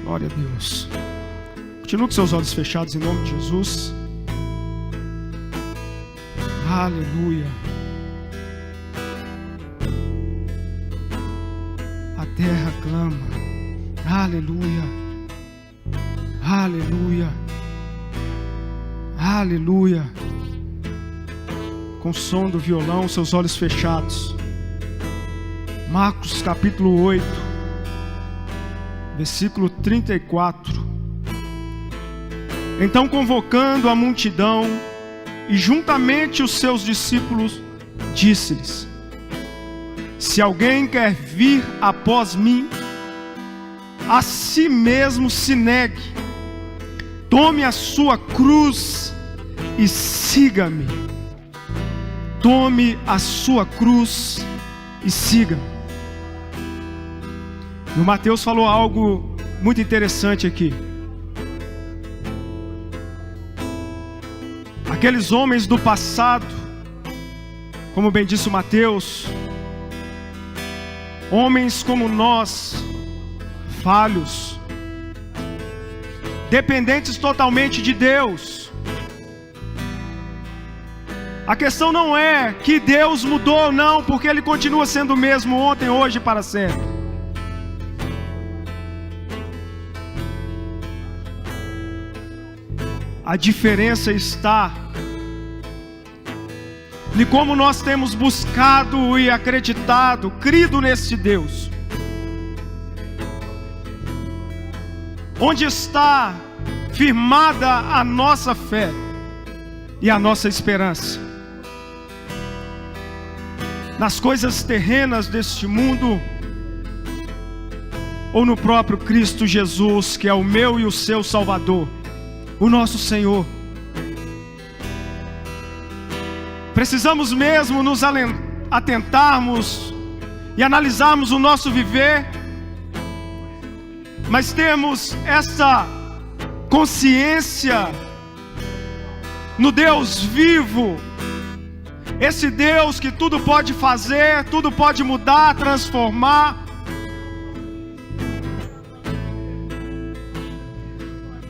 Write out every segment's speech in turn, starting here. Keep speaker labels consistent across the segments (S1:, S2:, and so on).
S1: Glória a Deus. Continue com seus olhos fechados em nome de Jesus. Aleluia. A terra clama. Aleluia. Aleluia. Aleluia. Com o som do violão, seus olhos fechados. Marcos capítulo 8, versículo 34. Então, convocando a multidão e juntamente os seus discípulos, disse-lhes: se alguém quer vir após mim, a si mesmo se negue, tome a sua cruz e siga-me. Tome a sua cruz e siga-me. E o Mateus falou algo muito interessante aqui. Aqueles homens do passado, como bem disse o Mateus, homens como nós, falhos, dependentes totalmente de Deus. A questão não é que Deus mudou, não, porque Ele continua sendo o mesmo ontem, hoje e para sempre. A diferença está de como nós temos buscado e acreditado, crido nesse Deus. Onde está firmada a nossa fé e a nossa esperança? Nas coisas terrenas deste mundo, ou no próprio Cristo Jesus, que é o meu e o seu Salvador, o nosso Senhor? Precisamos mesmo nos atentarmos e analisarmos o nosso viver, mas temos essa consciência no Deus vivo, esse Deus que tudo pode fazer, tudo pode mudar, transformar.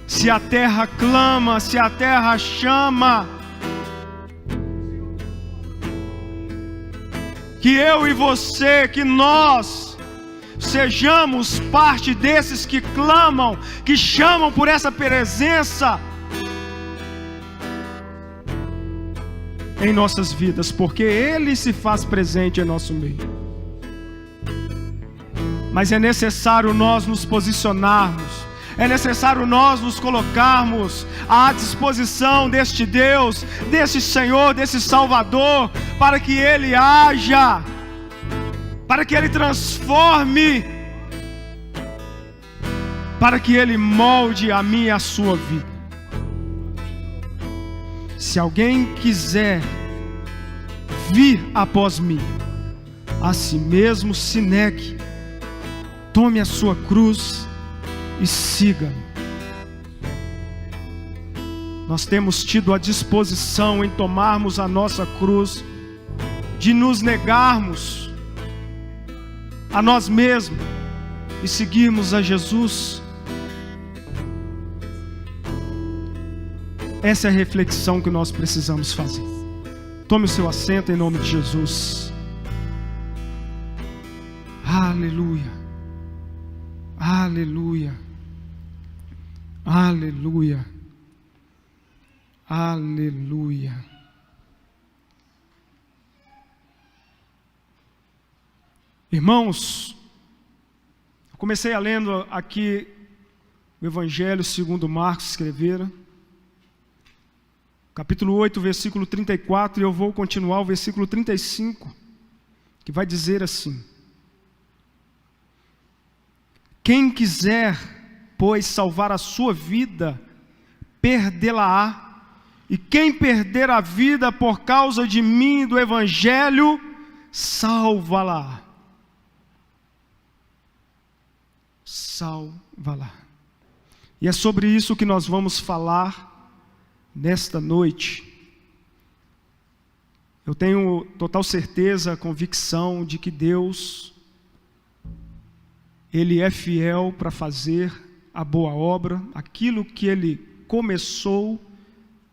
S1: Se a terra clama, se a terra chama, que eu e você, que nós sejamos parte desses que clamam, que chamam por essa presença em nossas vidas, porque Ele se faz presente em nosso meio. Mas é necessário nós nos posicionarmos, é necessário nós nos colocarmos à disposição deste Deus, deste Senhor, desse Salvador, para que Ele haja, para que Ele transforme, para que Ele molde a minha e a sua vida. Se alguém quiser vir após mim, a si mesmo se negue, tome a sua cruz e siga-me. Nós temos tido a disposição em tomarmos a nossa cruz, de nos negarmos a nós mesmos e seguirmos a Jesus? Essa é a reflexão que nós precisamos fazer. Tome o seu assento em nome de Jesus. Aleluia. Aleluia. Aleluia. Aleluia. Irmãos, eu comecei lendo aqui o Evangelho segundo Marcos escrevera, capítulo 8, versículo 34, e eu vou continuar o versículo 35, que vai dizer assim: quem quiser, pois, salvar a sua vida, perdê-la-á, e quem perder a vida por causa de mim e do Evangelho, salva-la. Salva-la. E é sobre isso que nós vamos falar nesta noite. Eu tenho total certeza, convicção de que Deus, Ele é fiel para fazer a boa obra, aquilo que Ele começou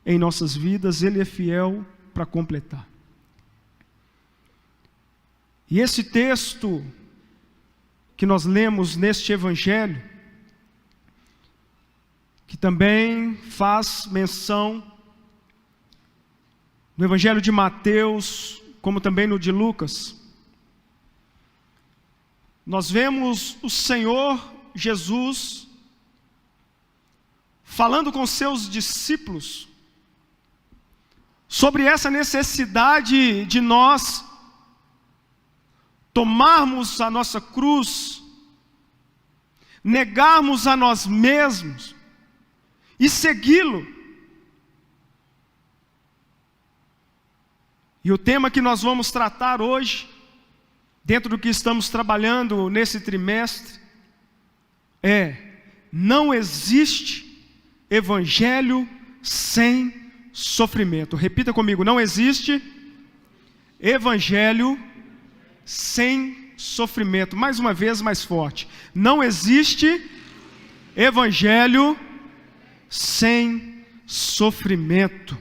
S1: em nossas vidas, Ele é fiel para completar. E esse texto que nós lemos neste Evangelho, que também faz menção no Evangelho de Mateus, como também no de Lucas, nós vemos o Senhor Jesus falando com seus discípulos sobre essa necessidade de nós tomarmos a nossa cruz, negarmos a nós mesmos e segui-lo. E o tema que nós vamos tratar hoje, dentro do que estamos trabalhando nesse trimestre, não existe evangelho sem sofrimento. Repita comigo: não existe evangelho sem sofrimento. Mais uma vez, mais forte: não existe evangelho sem sofrimento.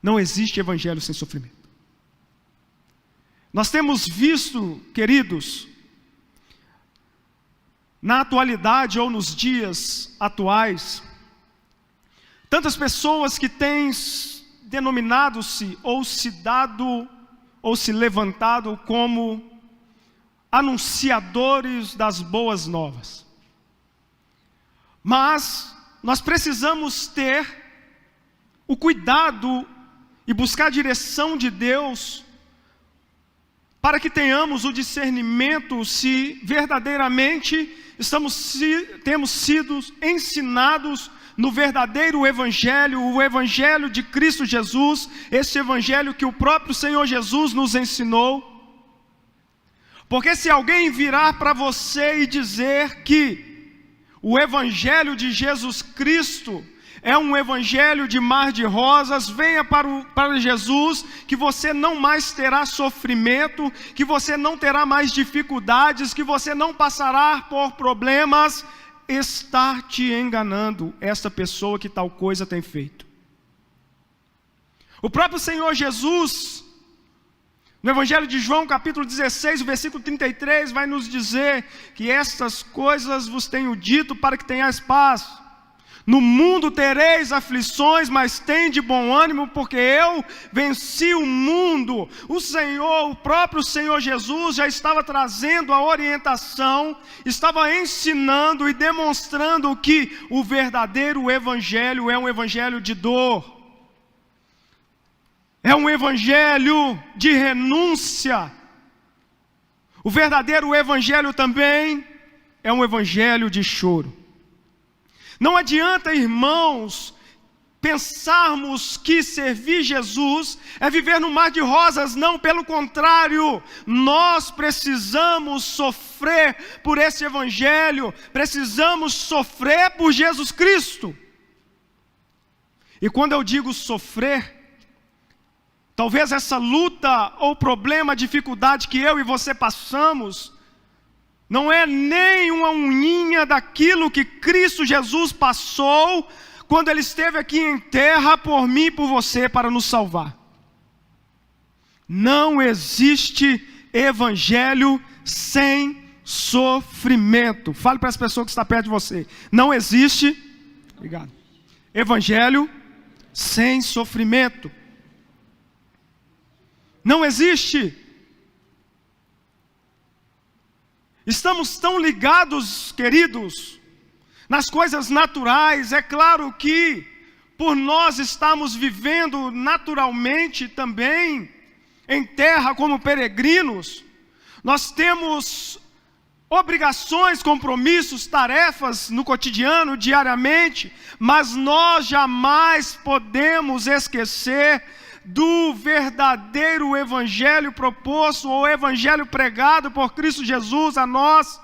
S1: Não existe evangelho sem sofrimento. Nós temos visto, queridos, na atualidade ou nos dias atuais, tantas pessoas que têm denominado-se ou se dado ou se levantado como anunciadores das boas novas. Mas nós precisamos ter o cuidado e buscar a direção de Deus para que tenhamos o discernimento se verdadeiramente temos sido ensinados no verdadeiro Evangelho, o Evangelho de Cristo Jesus, esse Evangelho que o próprio Senhor Jesus nos ensinou. Porque se alguém virar para você e dizer que o Evangelho de Jesus Cristo é um evangelho de mar de rosas, venha para Jesus, que você não mais terá sofrimento, que você não terá mais dificuldades, que você não passará por problemas, está te enganando essa pessoa que tal coisa tem feito. O próprio Senhor Jesus, no Evangelho de João, capítulo 16, o versículo 33, vai nos dizer que estas coisas vos tenho dito para que tenhais paz. No mundo tereis aflições, mas tende bom ânimo, porque eu venci o mundo. O próprio Senhor Jesus já estava trazendo a orientação, estava ensinando e demonstrando que o verdadeiro evangelho é um evangelho de dor, é um evangelho de renúncia. O verdadeiro evangelho também é um evangelho de choro. Não adianta, irmãos, pensarmos que servir Jesus é viver no mar de rosas. Não, pelo contrário, nós precisamos sofrer por esse evangelho, precisamos sofrer por Jesus Cristo. E quando eu digo sofrer, talvez essa luta ou problema, dificuldade que eu e você passamos, não é nem uma unhinha daquilo que Cristo Jesus passou quando Ele esteve aqui em terra por mim e por você para nos salvar. Não existe evangelho sem sofrimento. Fale para as pessoas que estão perto de você: não existe, obrigado, evangelho sem sofrimento. Não existe. Estamos tão ligados, queridos, nas coisas naturais. É claro que, por nós estarmos vivendo naturalmente também em terra como peregrinos, nós temos obrigações, compromissos, tarefas no cotidiano, diariamente, mas nós jamais podemos esquecer do verdadeiro evangelho proposto, ou evangelho pregado por Cristo Jesus a nós.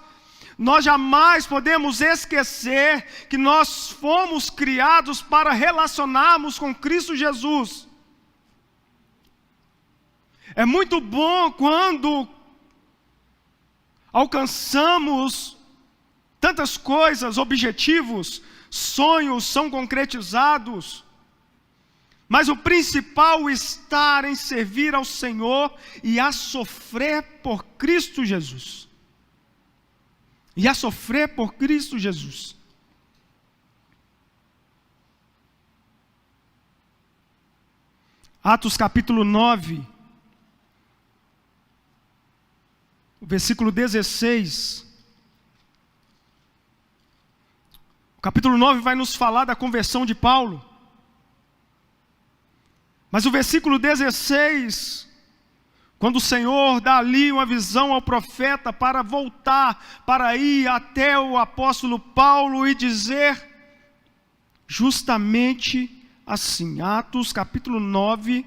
S1: Nós jamais podemos esquecer que nós fomos criados para relacionarmos com Cristo Jesus. É muito bom quando alcançamos Tantas coisas, objetivos, sonhos são concretizados, mas o principal está em servir ao Senhor e a sofrer por Cristo Jesus. E a sofrer por Cristo Jesus. Atos capítulo 9, versículo 16. O capítulo 9 vai nos falar da conversão de Paulo. Mas o versículo 16, quando o Senhor dá ali uma visão ao profeta para voltar, para ir até o apóstolo Paulo e dizer justamente assim, Atos capítulo 9,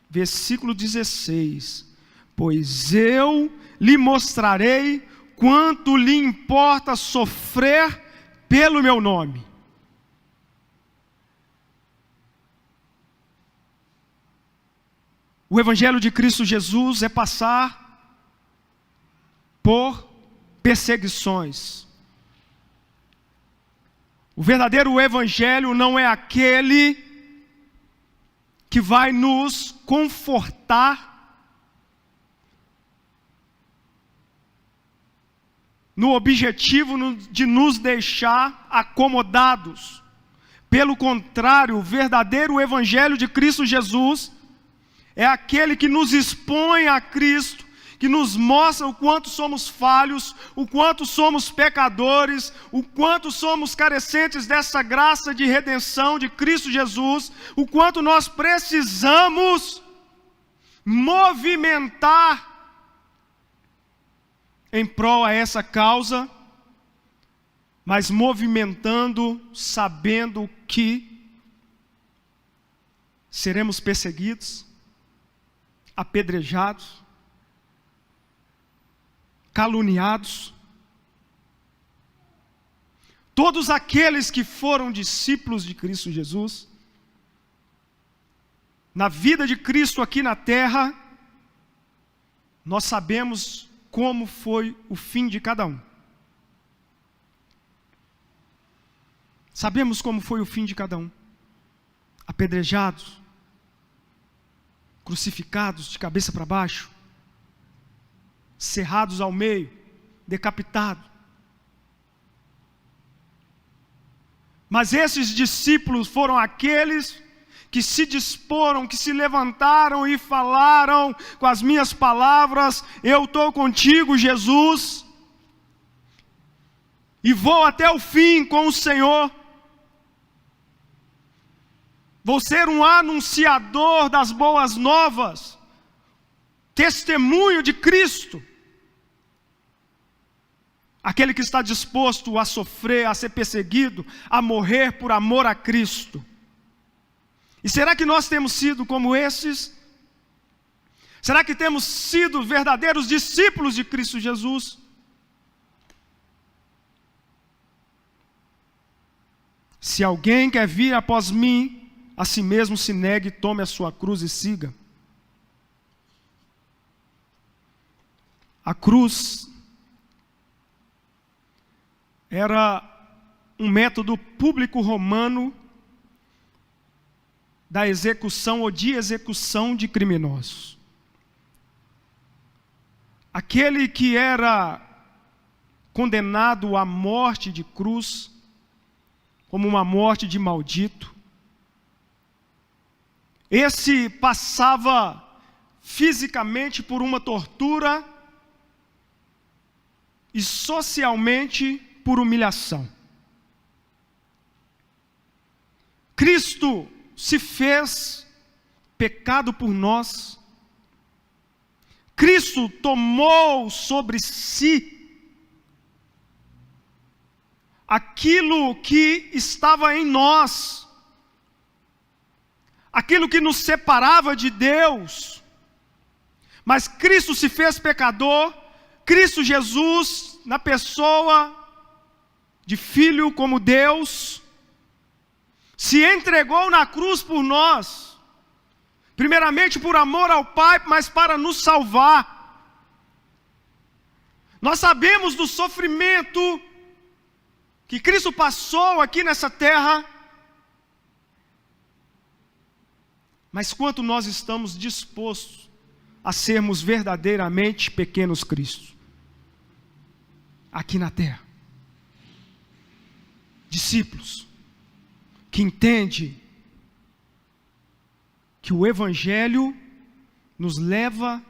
S1: versículo 16. Pois eu lhe mostrarei quanto lhe importa sofrer pelo meu nome. O Evangelho de Cristo Jesus é passar por perseguições. O verdadeiro Evangelho não é aquele que vai nos confortar no objetivo de nos deixar acomodados. Pelo contrário, o verdadeiro Evangelho de Cristo Jesus é aquele que nos expõe a Cristo, que nos mostra o quanto somos falhos, o quanto somos pecadores, o quanto somos carecentes dessa graça de redenção de Cristo Jesus, o quanto nós precisamos movimentar em prol a essa causa, mas movimentando, sabendo que seremos perseguidos, apedrejados, caluniados. Todos aqueles que foram discípulos de Cristo Jesus, na vida de Cristo aqui na terra, nós sabemos como foi o fim de cada um. Sabemos como foi o fim de cada um. Apedrejados, crucificados de cabeça para baixo, cerrados ao meio, decapitados. Mas esses discípulos foram aqueles que se disporam, que se levantaram e falaram com as minhas palavras: eu estou contigo, Jesus, e vou até o fim com o Senhor. Vou ser um anunciador das boas novas, testemunho de Cristo. Aquele que está disposto a sofrer, a ser perseguido, a morrer por amor a Cristo. E será que nós temos sido como esses? Será que temos sido verdadeiros discípulos de Cristo Jesus? Se alguém quer vir após mim, a si mesmo se negue, tome a sua cruz e siga. A cruz era um método público romano da execução ou de execução de criminosos. Aquele que era condenado à morte de cruz, como uma morte de maldito, esse passava fisicamente por uma tortura e socialmente por humilhação. Cristo se fez pecado por nós. Cristo tomou sobre si aquilo que estava em nós, aquilo que nos separava de Deus. Mas Cristo se fez pecador. Cristo Jesus, na pessoa de Filho como Deus, se entregou na cruz por nós, primeiramente por amor ao Pai, mas para nos salvar. Nós sabemos do sofrimento que Cristo passou aqui nessa terra, mas quanto nós estamos dispostos a sermos verdadeiramente pequenos Cristos aqui na terra. Discípulos que entendem que o Evangelho nos leva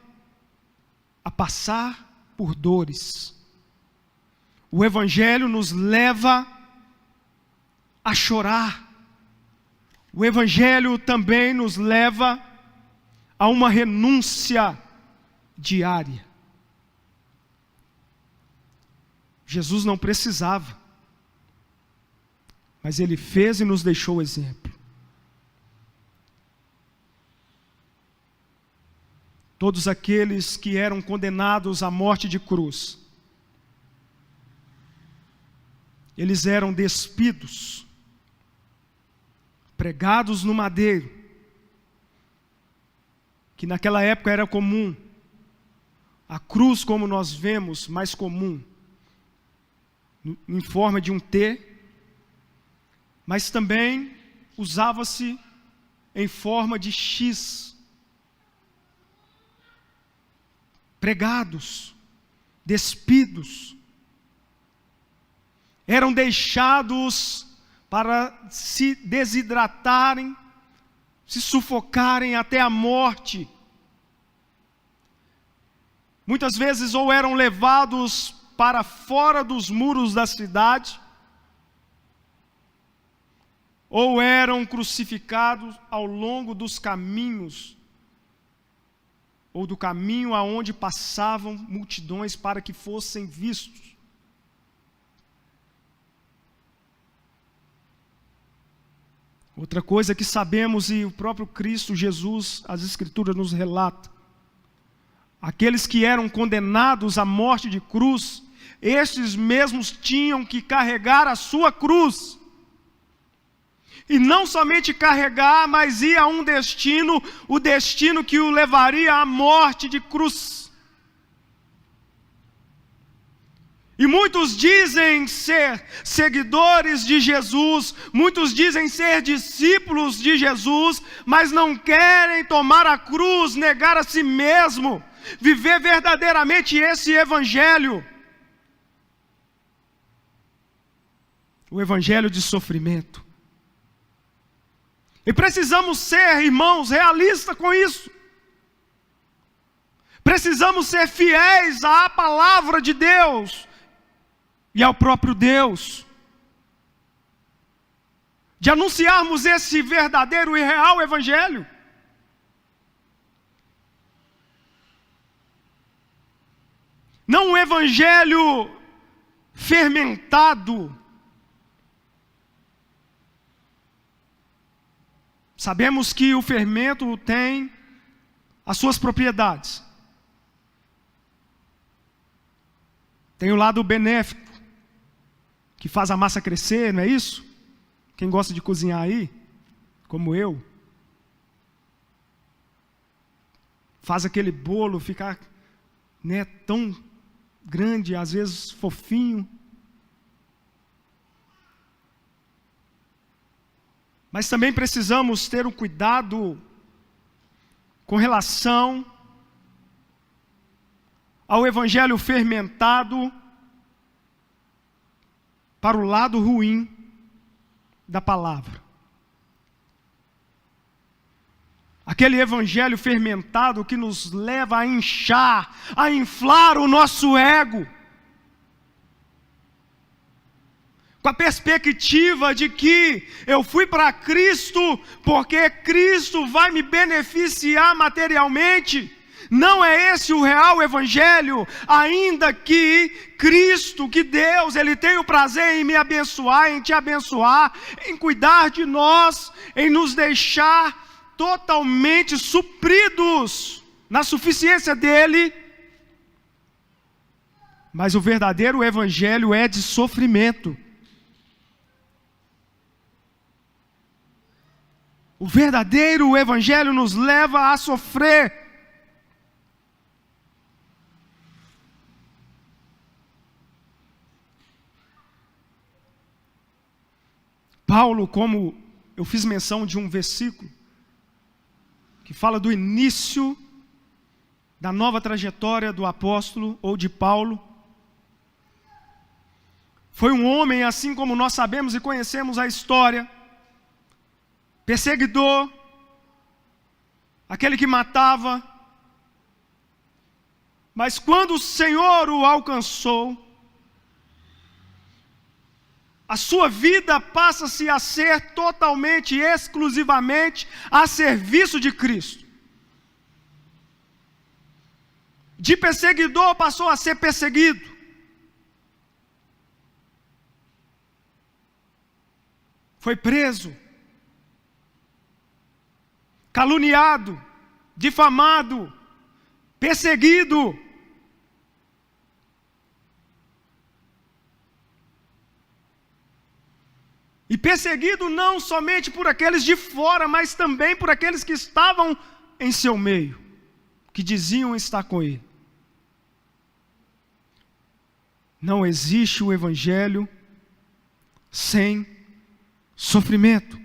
S1: a passar por dores. O Evangelho nos leva a chorar. O Evangelho também nos leva a uma renúncia diária. Jesus não precisava, mas Ele fez e nos deixou o exemplo. Todos aqueles que eram condenados à morte de cruz, eles eram despidos, pregados no madeiro, que naquela época era comum. A cruz, como nós vemos, mais comum, em forma de um T, mas também usava-se em forma de X. Pregados, despidos, eram deixados para se desidratarem, se sufocarem até a morte. Muitas vezes ou eram levados para fora dos muros da cidade, ou eram crucificados ao longo dos caminhos, ou do caminho aonde passavam multidões para que fossem vistos. Outra coisa que sabemos, e o próprio Cristo Jesus, as Escrituras nos relata, aqueles que eram condenados à morte de cruz, estes mesmos tinham que carregar a sua cruz. E não somente carregar, mas ir a um destino, o destino que o levaria à morte de cruz. E muitos dizem ser seguidores de Jesus, muitos dizem ser discípulos de Jesus, mas não querem tomar a cruz, negar a si mesmo, viver verdadeiramente esse Evangelho. O Evangelho de sofrimento. E precisamos ser, irmãos, realistas com isso. Precisamos ser fiéis à palavra de Deus e ao próprio Deus. De anunciarmos esse verdadeiro e real Evangelho. Não um Evangelho fermentado. Sabemos que o fermento tem as suas propriedades. Tem o lado benéfico, que faz a massa crescer, não é isso? Quem gosta de cozinhar aí, como eu, faz aquele bolo ficar, né, tão grande, às vezes fofinho. Mas também precisamos ter um cuidado com relação ao Evangelho fermentado para o lado ruim da palavra. Aquele Evangelho fermentado que nos leva a inchar, a inflar o nosso ego, com a perspectiva de que eu fui para Cristo porque Cristo vai me beneficiar materialmente. Não é esse o real Evangelho, ainda que Cristo, que Deus, Ele tem o prazer em me abençoar, em te abençoar, em cuidar de nós, em nos deixar totalmente supridos na suficiência dEle. Mas o verdadeiro Evangelho é de sofrimento. O verdadeiro Evangelho nos leva a sofrer. Paulo, como eu fiz menção de um versículo, que fala do início da nova trajetória do apóstolo, ou de Paulo, foi um homem, assim como nós sabemos e conhecemos a história, perseguidor, aquele que matava, mas quando o Senhor o alcançou, a sua vida passa-se a ser totalmente e exclusivamente a serviço de Cristo. De perseguidor passou a ser perseguido. Foi preso, caluniado, difamado, perseguido. E perseguido não somente por aqueles de fora, mas também por aqueles que estavam em seu meio, que diziam estar com ele. Não existe o evangelho sem sofrimento.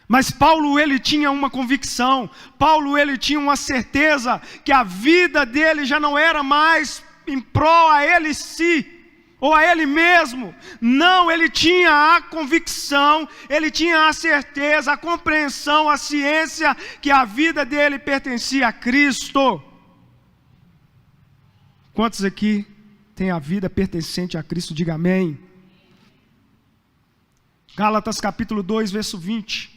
S1: Mas Paulo, ele tinha uma convicção, Paulo, ele tinha uma certeza que a vida dele já não era mais em prol a ele ou a ele mesmo. Não, ele tinha a convicção, ele tinha a certeza, a compreensão, a ciência que a vida dele pertencia a Cristo. Quantos aqui têm a vida pertencente a Cristo? Diga amém. Gálatas capítulo 2, verso 20.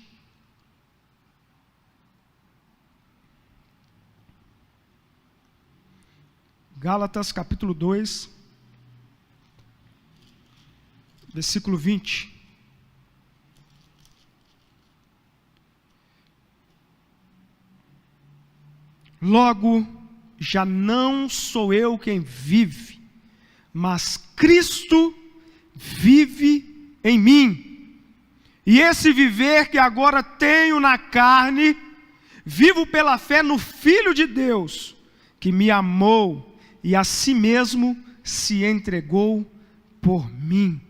S1: Gálatas capítulo 2, versículo 20. Logo, já não sou eu quem vive, mas Cristo vive em mim. E esse viver que agora tenho na carne, vivo pela fé no Filho de Deus, que me amou e a si mesmo se entregou por mim.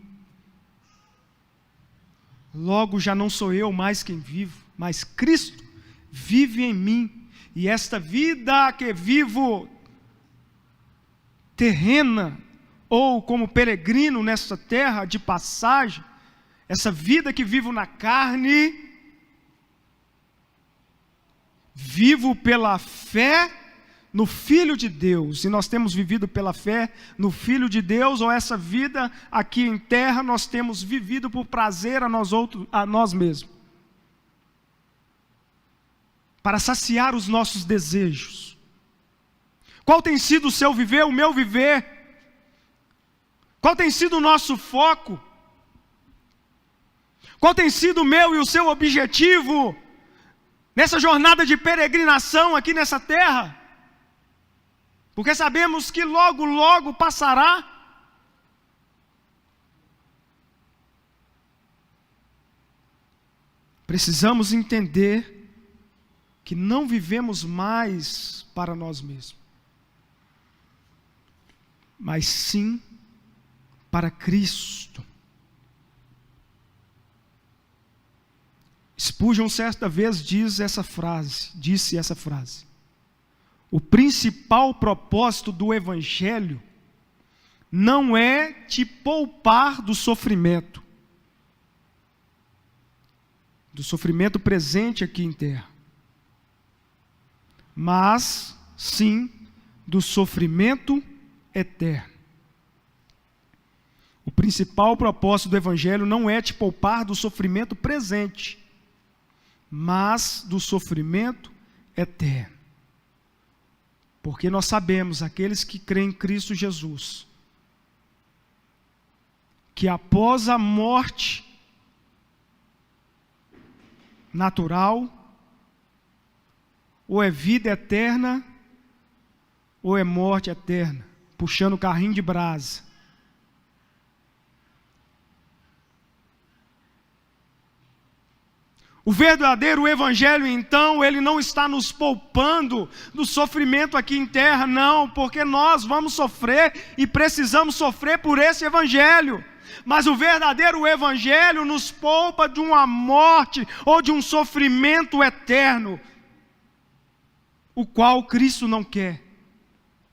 S1: Logo já não sou eu mais quem vivo, mas Cristo vive em mim. E esta vida que vivo terrena, ou como peregrino nesta terra de passagem, essa vida que vivo na carne, vivo pela fé no Filho de Deus. E nós temos vivido pela fé no Filho de Deus, ou essa vida aqui em terra nós temos vivido por prazer a nós mesmos, para saciar os nossos desejos. Qual tem sido o seu viver, o meu viver? Qual tem sido o nosso foco? Qual tem sido o meu e o seu objetivo nessa jornada de peregrinação aqui nessa terra? Porque sabemos que logo, logo passará. Precisamos entender que não vivemos mais para nós mesmos, mas sim para Cristo. Spurgeon certa vez disse essa frase: o principal propósito do Evangelho não é te poupar do sofrimento presente aqui em terra, mas sim do sofrimento eterno. O principal propósito do Evangelho não é te poupar do sofrimento presente, mas do sofrimento eterno. Porque nós sabemos, aqueles que creem em Cristo Jesus, que após a morte natural, ou é vida eterna, ou é morte eterna, puxando o carrinho de brasa. O verdadeiro evangelho, então, ele não está nos poupando do sofrimento aqui em terra, não, porque nós vamos sofrer e precisamos sofrer por esse evangelho. Mas o verdadeiro evangelho nos poupa de uma morte ou de um sofrimento eterno, o qual Cristo não quer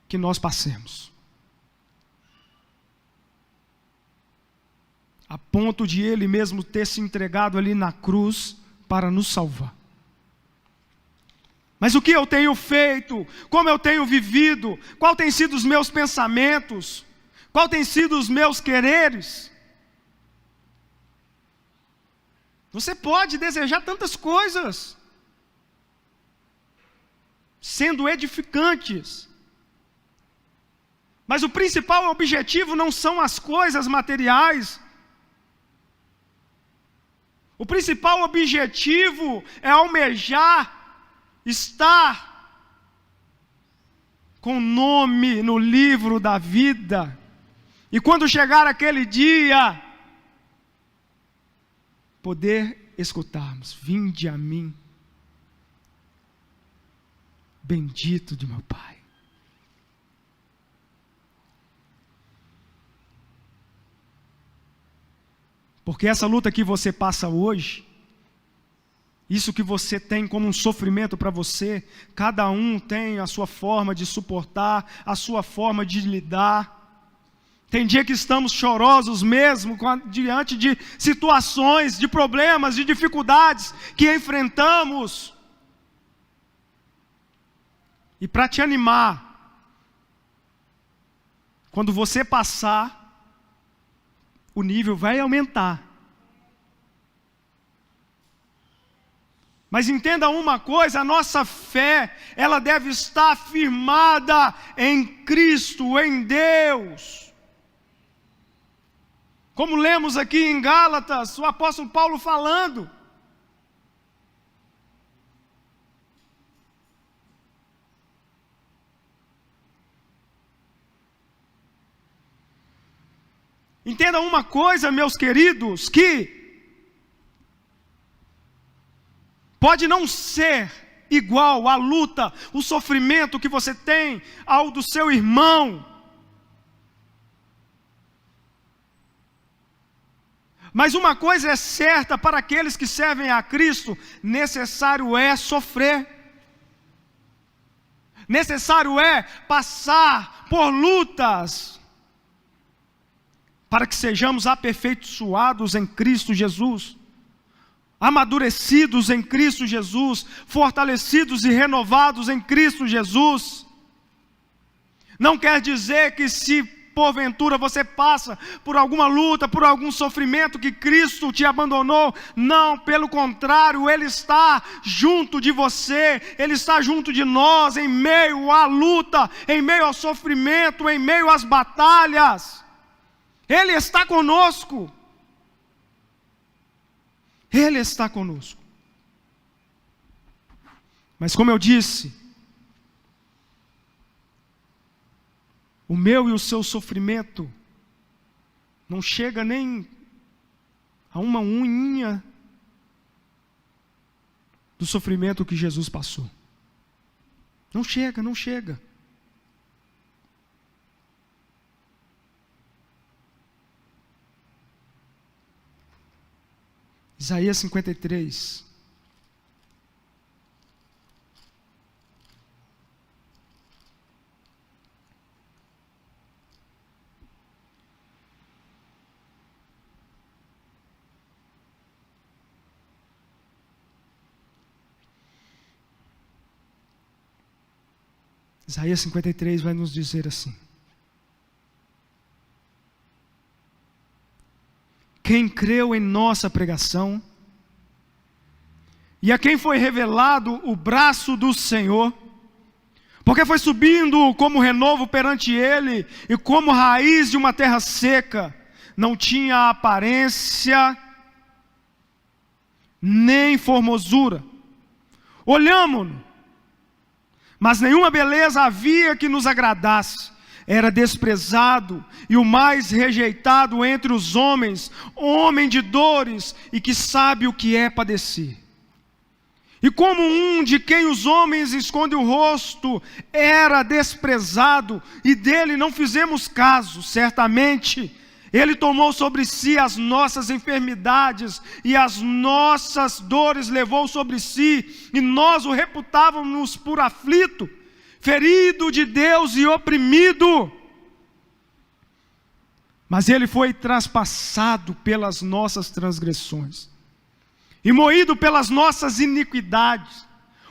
S1: que nós passemos. A ponto de Ele mesmo ter se entregado ali na cruz para nos salvar. Mas o que eu tenho feito? Como eu tenho vivido? Qual tem sido os meus pensamentos? Qual tem sido os meus quereres? Você pode desejar tantas coisas, sendo edificantes. Mas o principal objetivo não são as coisas materiais. O principal objetivo é almejar estar com o nome no livro da vida. E quando chegar aquele dia, poder escutarmos: vinde a mim, bendito de meu Pai. Porque essa luta que você passa hoje, isso que você tem como um sofrimento para você, cada um tem a sua forma de suportar, a sua forma de lidar. Tem dia que estamos chorosos mesmo, diante de situações, de problemas, de dificuldades que enfrentamos. E para te animar, quando você passar, o nível vai aumentar. Mas entenda uma coisa: a nossa fé, ela deve estar firmada em Cristo, em Deus. Como lemos aqui em Gálatas, o apóstolo Paulo falando. Entenda uma coisa, meus queridos, que pode não ser igual a luta, o sofrimento que você tem ao do seu irmão. Mas uma coisa é certa: para aqueles que servem a Cristo, necessário é sofrer. Necessário é passar por lutas, para que sejamos aperfeiçoados em Cristo Jesus, amadurecidos em Cristo Jesus, fortalecidos e renovados em Cristo Jesus. Não quer dizer que se porventura você passa por alguma luta, por algum sofrimento, que Cristo te abandonou. Não, pelo contrário, Ele está junto de você, Ele está junto de nós, em meio à luta, em meio ao sofrimento, em meio às batalhas. Ele está conosco. Ele está conosco. Mas como eu disse, o meu e o seu sofrimento não chega nem a uma unhinha do sofrimento que Jesus passou. Não chega, não chega. Isaías 53. Isaías 53 vai nos dizer assim: quem creu em nossa pregação, e a quem foi revelado o braço do Senhor, porque foi subindo como renovo perante ele, e como raiz de uma terra seca, não tinha aparência, nem formosura. Olhamo-no, mas nenhuma beleza havia que nos agradasse. Era desprezado e o mais rejeitado entre os homens, homem de dores e que sabe o que é padecer. E como um de quem os homens escondem o rosto, era desprezado e dele não fizemos caso. Certamente Ele tomou sobre si as nossas enfermidades e as nossas dores levou sobre si, e nós o reputávamos por aflito, ferido de Deus e oprimido. Mas ele foi traspassado pelas nossas transgressões e moído pelas nossas iniquidades.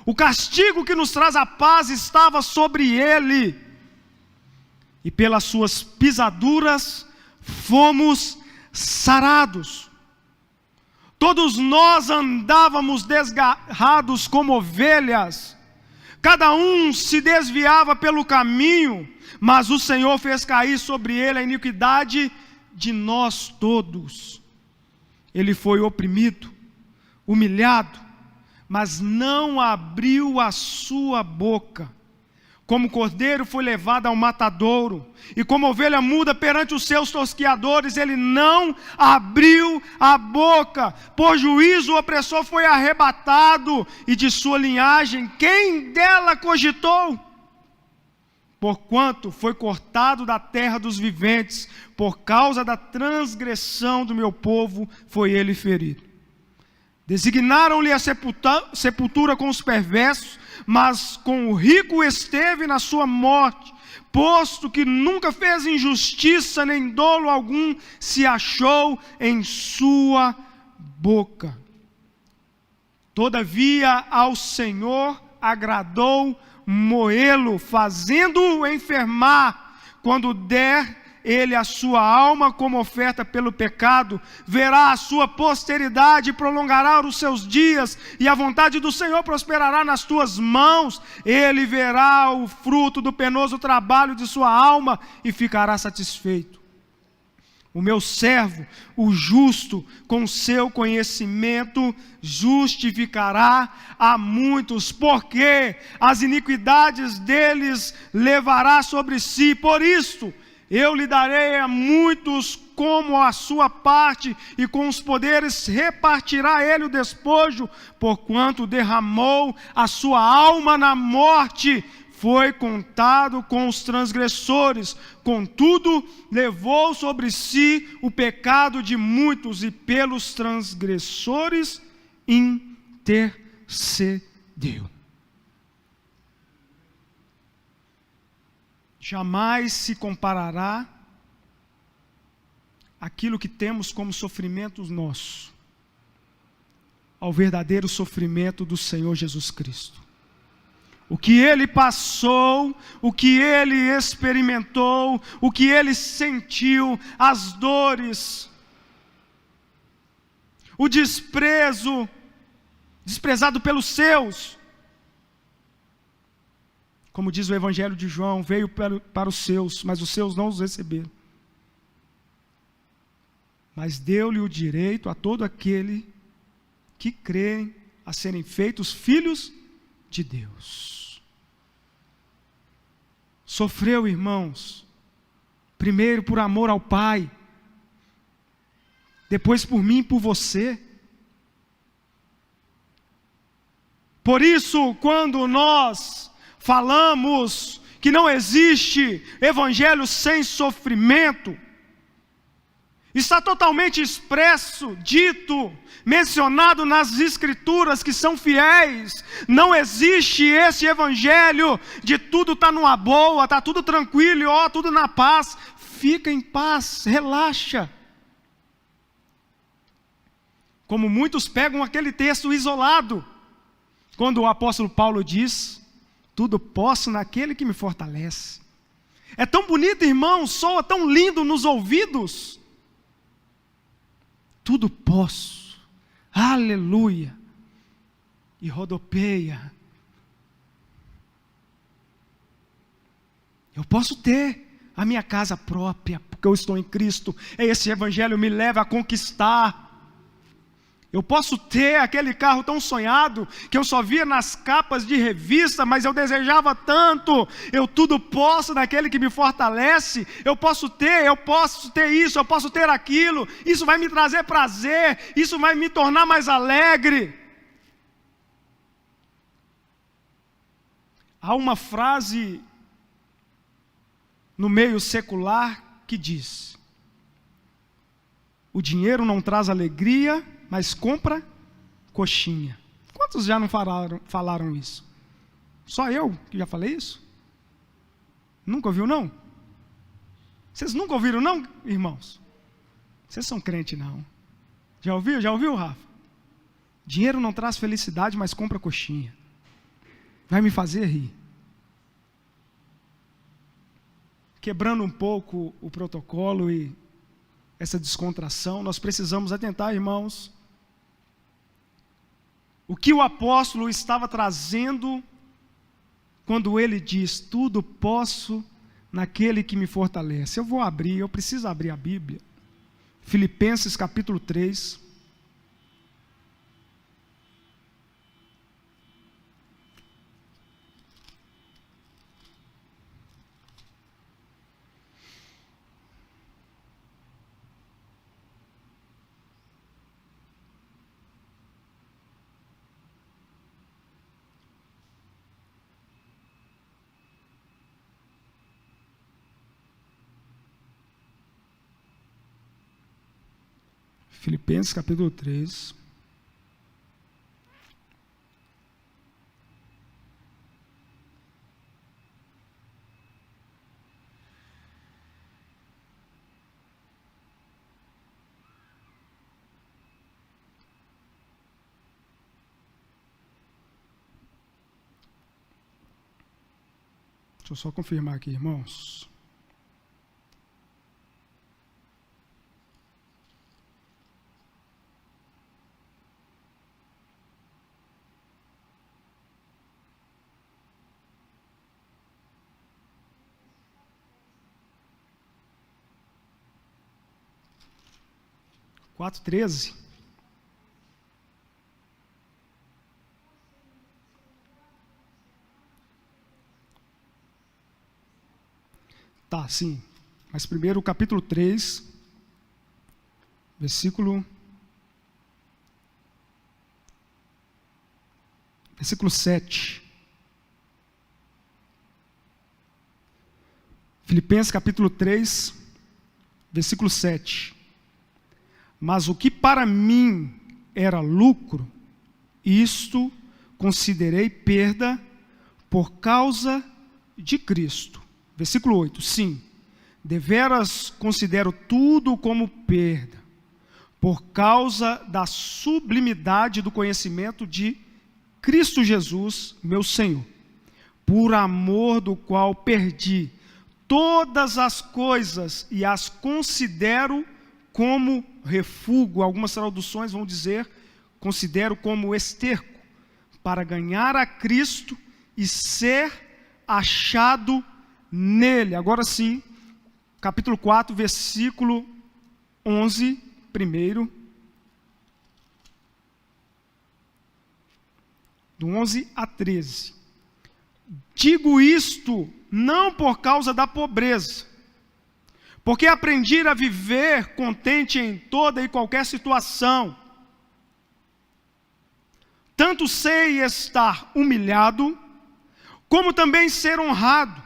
S1: O castigo que nos traz a paz estava sobre ele, e pelas suas pisaduras fomos sarados. Todos nós andávamos desgarrados como ovelhas, cada um se desviava pelo caminho, mas o Senhor fez cair sobre ele a iniquidade de nós todos. Ele foi oprimido, humilhado, mas não abriu a sua boca. Como cordeiro foi levado ao matadouro, e como ovelha muda perante os seus tosquiadores, ele não abriu a boca. Por juízo o opressor foi arrebatado, e de sua linhagem quem dela cogitou? Porquanto foi cortado da terra dos viventes, por causa da transgressão do meu povo foi ele ferido. Designaram-lhe a sepultura com os perversos, mas com o rico esteve na sua morte, posto que nunca fez injustiça, nem dolo algum se achou em sua boca. Todavia ao Senhor agradou moê-lo, fazendo-o enfermar. Quando der ele a sua alma como oferta pelo pecado, verá a sua posteridade e prolongará os seus dias, e a vontade do Senhor prosperará nas tuas mãos. Ele verá o fruto do penoso trabalho de sua alma e ficará satisfeito. O meu servo, o justo, com seu conhecimento justificará a muitos, porque as iniquidades deles levará sobre si. Por isto eu lhe darei a muitos como a sua parte, e com os poderes repartirá ele o despojo, porquanto derramou a sua alma na morte, foi contado com os transgressores, contudo levou sobre si o pecado de muitos, e pelos transgressores intercedeu. Jamais se comparará aquilo que temos como sofrimento nosso ao verdadeiro sofrimento do Senhor Jesus Cristo. O que ele passou, o que ele experimentou, o que ele sentiu, as dores, o desprezo, desprezado pelos seus. Como diz o Evangelho de João, veio para os seus, mas os seus não os receberam. Mas deu-lhe o direito a todo aquele que crê a serem feitos filhos de Deus. Sofreu, irmãos, primeiro por amor ao Pai, depois por mim e por você. Por isso, quando nós falamos que não existe evangelho sem sofrimento, está totalmente expresso, dito, mencionado nas escrituras que são fiéis. Não existe esse evangelho de tudo está numa boa, está tudo tranquilo, ó, tudo na paz. Fica em paz, relaxa. Como muitos pegam aquele texto isolado, quando o apóstolo Paulo diz: tudo posso naquele que me fortalece. É tão bonito, irmão, soa tão lindo nos ouvidos. Tudo posso, aleluia, e rodopeia. Eu posso ter a minha casa própria, porque eu estou em Cristo. Esse evangelho me leva a conquistar. Eu posso ter aquele carro tão sonhado, que eu só via nas capas de revista, mas eu desejava tanto. Eu tudo posso naquele que me fortalece. Eu posso ter isso, eu posso ter aquilo. Isso vai me trazer prazer, isso vai me tornar mais alegre. Há uma frase no meio secular que diz: O dinheiro não traz alegria, mas compra coxinha. Quantos já não falaram isso? Só eu que já falei isso? Nunca ouviu, não? Vocês nunca ouviram, não, irmãos? Vocês são crente, não. Já ouviu? Já ouviu, Rafa? Dinheiro não traz felicidade, mas compra coxinha. Vai me fazer rir. Quebrando um pouco o protocolo e essa descontração, nós precisamos atentar, irmãos, o que o apóstolo estava trazendo quando ele diz: tudo posso naquele que me fortalece. Eu preciso abrir a Bíblia. Filipenses capítulo 3. Filipenses capítulo 3. Deixa eu só confirmar aqui, irmãos. Quatro 13. Tá, sim. Mas primeiro o capítulo 3, versículo 7. Filipenses capítulo 3, versículo 7. Mas o que para mim era lucro, isto considerei perda por causa de Cristo. Versículo 8. Sim, deveras considero tudo como perda, por causa da sublimidade do conhecimento de Cristo Jesus, meu Senhor, por amor do qual perdi todas as coisas e as considero como refúgio. Algumas traduções vão dizer: considero como esterco, para ganhar a Cristo e ser achado nele. Agora sim, capítulo 4, versículo 11, primeiro, do 11 a 13. Digo isto não por causa da pobreza, porque aprendi a viver contente em toda e qualquer situação. Tanto sei estar humilhado, como também ser honrado.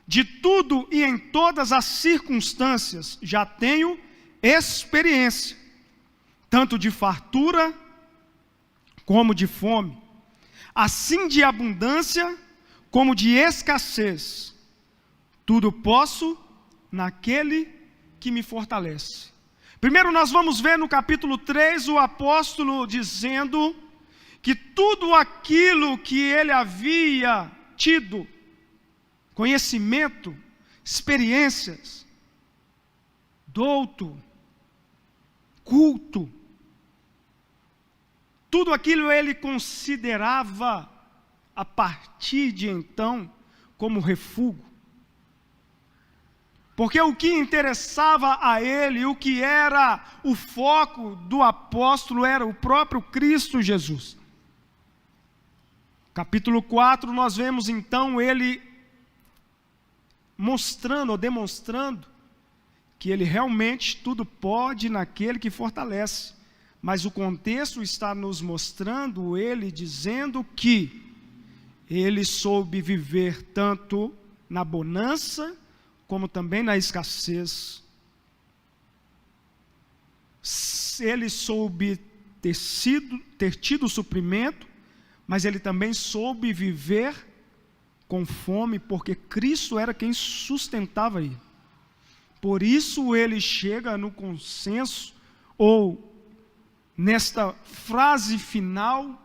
S1: De tudo e em todas as circunstâncias já tenho experiência, tanto de fartura como de fome, assim de abundância como de escassez. Tudo posso naquele que me fortalece. Primeiro nós vamos ver no capítulo 3 o apóstolo dizendo que tudo aquilo que ele havia tido, conhecimento, experiências, douto, culto, tudo aquilo ele considerava a partir de então como refúgio. Porque o que interessava a ele, o que era o foco do apóstolo, era o próprio Cristo Jesus. Capítulo 4, nós vemos então ele mostrando ou demonstrando que ele realmente tudo pode naquele que fortalece. Mas o contexto está nos mostrando ele dizendo que ele soube viver tanto na bonança como também na escassez. ele soube ter tido suprimento, mas ele também soube viver com fome, porque Cristo era quem sustentava ele. Por isso ele chega no consenso, ou nesta frase final,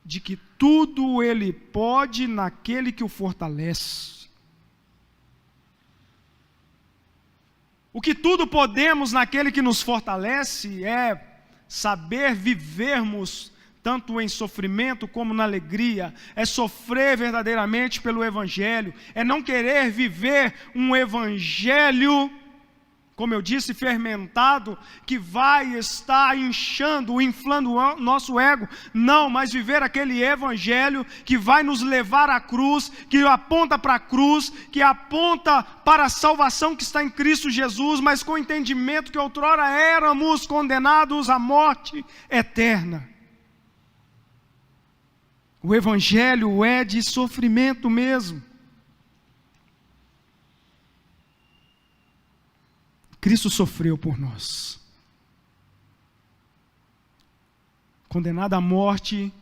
S1: de que tudo ele pode naquele que o fortalece. O que tudo podemos naquele que nos fortalece é saber vivermos tanto em sofrimento como na alegria, é sofrer verdadeiramente pelo Evangelho, é não querer viver um Evangelho, como eu disse, fermentado, que vai estar inchando, inflando o nosso ego. Não, mas viver aquele Evangelho que vai nos levar à cruz, que aponta para a cruz, que aponta para a salvação que está em Cristo Jesus, mas com o entendimento que outrora éramos condenados à morte eterna. O Evangelho é de sofrimento mesmo. Cristo sofreu por nós, condenado à morte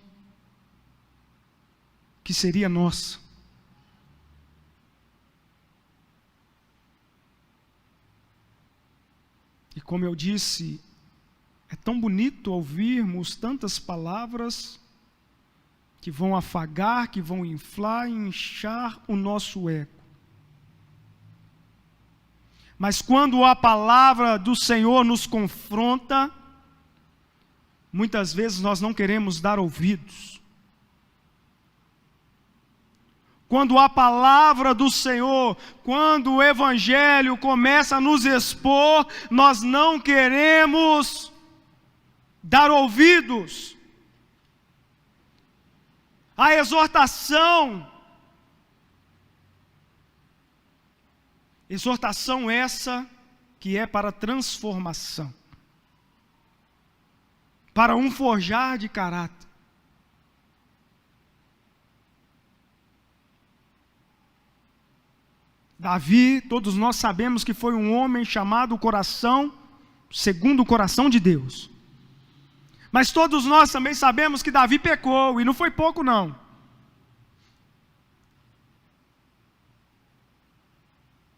S1: que seria nossa. E como eu disse, é tão bonito ouvirmos tantas palavras que vão afagar, que vão inflar e inchar o nosso ego. Mas quando a palavra do Senhor nos confronta, muitas vezes nós não queremos dar ouvidos. Quando a palavra do Senhor, quando o Evangelho começa a nos expor, nós não queremos dar ouvidos. A exortação essa que é para transformação, para um forjar de caráter. Davi, todos nós sabemos que foi um homem chamado segundo o coração de Deus. Mas todos nós também sabemos que Davi pecou, e não foi pouco não.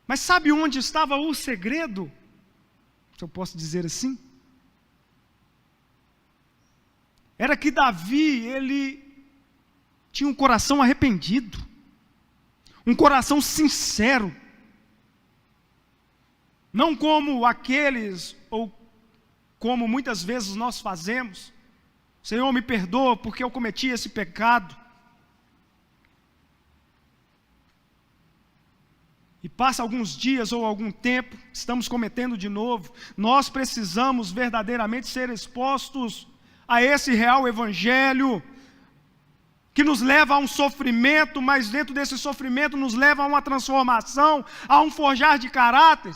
S1: Mas sabe onde estava o segredo? Se eu posso dizer assim? Era que Davi, ele tinha um coração arrependido, um coração sincero, não como aqueles, ou como muitas vezes nós fazemos: Senhor, me perdoa porque eu cometi esse pecado. E passa alguns dias ou algum tempo, estamos cometendo de novo. Nós precisamos verdadeiramente ser expostos a esse real Evangelho, que nos leva a um sofrimento, mas dentro desse sofrimento nos leva a uma transformação, a um forjar de caráter,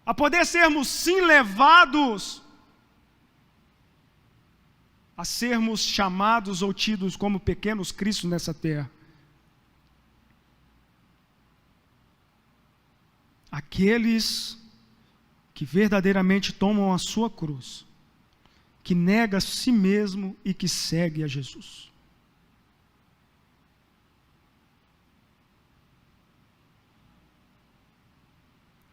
S1: a poder sermos sim levados a sermos chamados ou tidos como pequenos Cristos nessa terra. Aqueles que verdadeiramente tomam a sua cruz, que nega a si mesmo e que segue a Jesus.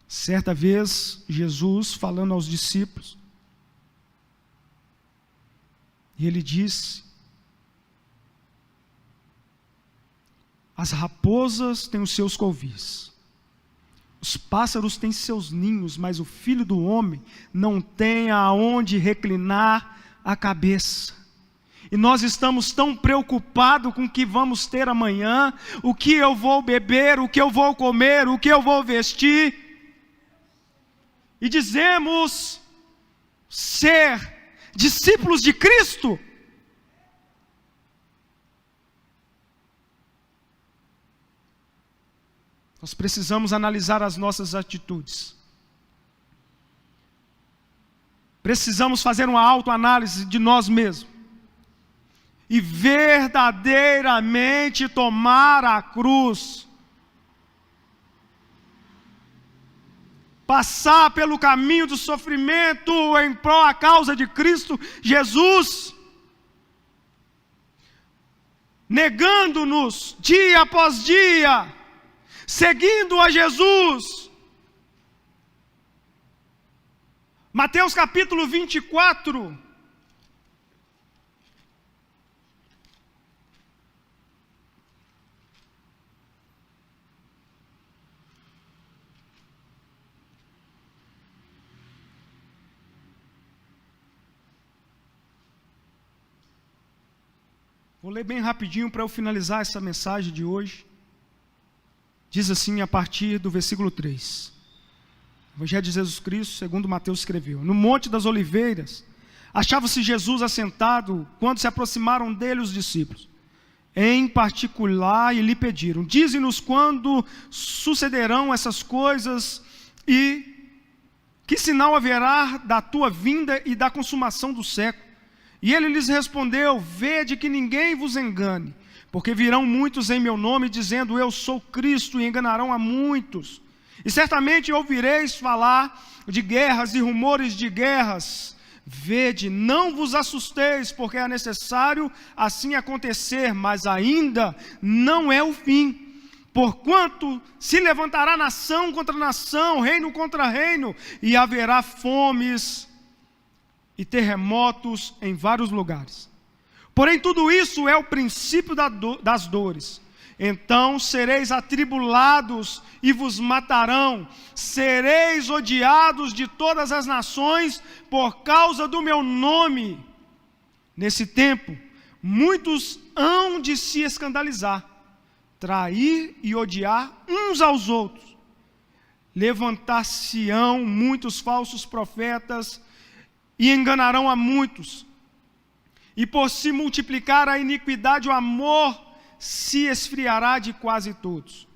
S1: Certa vez, Jesus falando aos discípulos, e ele disse: as raposas têm os seus covis, os pássaros têm seus ninhos, mas o Filho do Homem não tem aonde reclinar a cabeça. E nós estamos tão preocupados com o que vamos ter amanhã, o que eu vou beber, o que eu vou comer, o que eu vou vestir. E dizemos ser discípulos de Cristo. Nós precisamos analisar as nossas atitudes. Precisamos fazer uma autoanálise de nós mesmos. E verdadeiramente tomar a cruz. passar pelo caminho do sofrimento em prol à causa de Cristo Jesus, negando-nos dia após dia, seguindo a Jesus. Mateus capítulo 24, vou ler bem rapidinho para eu finalizar essa mensagem de hoje. Diz assim a partir do versículo 3. O Evangelho de Jesus Cristo, segundo Mateus escreveu: No Monte das Oliveiras, achava-se Jesus assentado, quando se aproximaram dele os discípulos, em particular, e lhe pediram: Dize-nos quando sucederão essas coisas, e que sinal haverá da tua vinda e da consumação do século? E ele lhes respondeu: Vede que ninguém vos engane, porque virão muitos em meu nome, dizendo: Eu sou Cristo, e enganarão a muitos. E certamente ouvireis falar de guerras e rumores de guerras. Vede, não vos assusteis, porque é necessário assim acontecer, mas ainda não é o fim. Porquanto se levantará nação contra nação, reino contra reino, e haverá fomes e terremotos em vários lugares. Porém, tudo isso é o princípio das dores. Então sereis atribulados e vos matarão, sereis odiados de todas as nações por causa do meu nome. Nesse tempo, muitos hão de se escandalizar, trair e odiar uns aos outros. Levantar-se-ão muitos falsos profetas e enganarão a muitos. E por se multiplicar a iniquidade, o amor se esfriará de quase todos.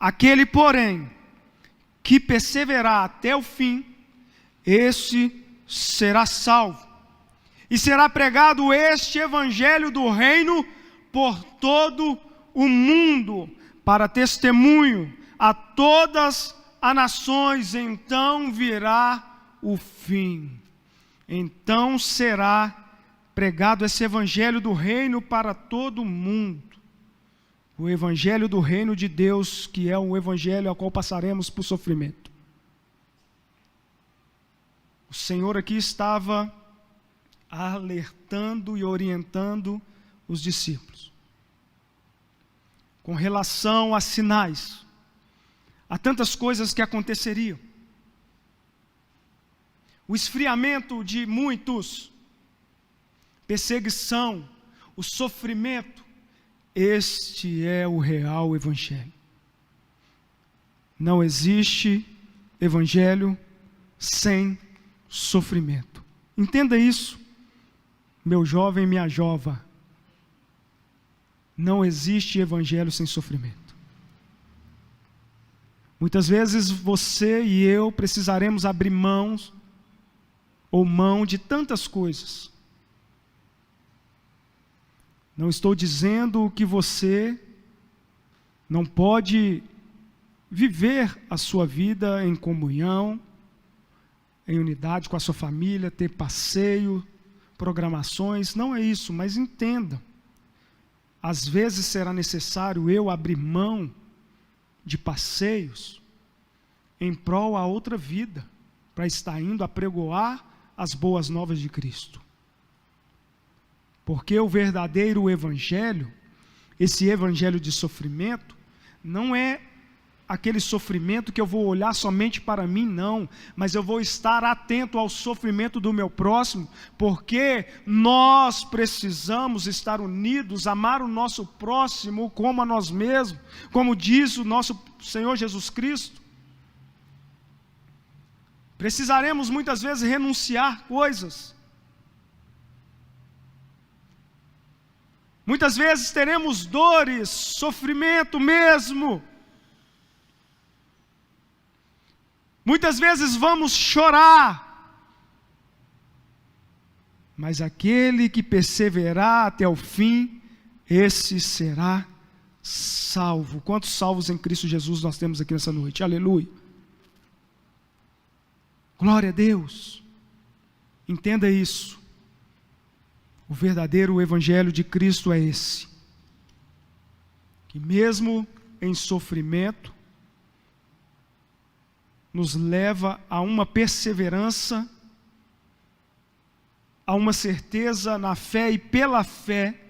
S1: Aquele, porém, que perseverar até o fim, esse será salvo. E será pregado este evangelho do reino por todo o mundo, para testemunho a todas as nações. Então virá o fim. Então será pregado esse evangelho do reino para todo o mundo. O evangelho do reino de Deus, que é o evangelho ao qual passaremos por sofrimento. O Senhor aqui estava alertando e orientando os discípulos com relação a sinais, a tantas coisas que aconteceriam. O esfriamento de muitos, perseguição, o sofrimento. Este é o real evangelho. Não existe evangelho sem sofrimento. Entenda isso, meu jovem, minha jova. Não existe evangelho sem sofrimento. Muitas vezes você e eu precisaremos abrir mão de tantas coisas. Não estou dizendo que você não pode viver a sua vida em comunhão, em unidade com a sua família, ter passeio, programações, não é isso, mas entenda, às vezes será necessário eu abrir mão de passeios em prol a outra vida, para estar indo apregoar as boas novas de Cristo. Porque o verdadeiro evangelho, esse evangelho de sofrimento, não é aquele sofrimento que eu vou olhar somente para mim, não, mas eu vou estar atento ao sofrimento do meu próximo, porque nós precisamos estar unidos, amar o nosso próximo como a nós mesmos, como diz o nosso Senhor Jesus Cristo. Precisaremos muitas vezes renunciar coisas. Muitas vezes teremos dores, sofrimento mesmo. Muitas vezes vamos chorar. Mas aquele que perseverar até o fim, esse será salvo. Quantos salvos em Cristo Jesus nós temos aqui nessa noite? Aleluia. Glória a Deus. Entenda isso. O verdadeiro evangelho de Cristo é esse, que mesmo em sofrimento, nos leva a uma perseverança, a uma certeza na fé e pela fé,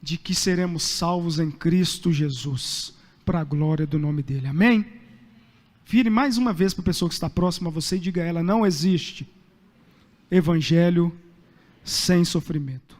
S1: de que seremos salvos em Cristo Jesus, para a glória do nome dele, amém? Vire mais uma vez para a pessoa que está próxima a você e diga a ela: não existe evangelho sem sofrimento.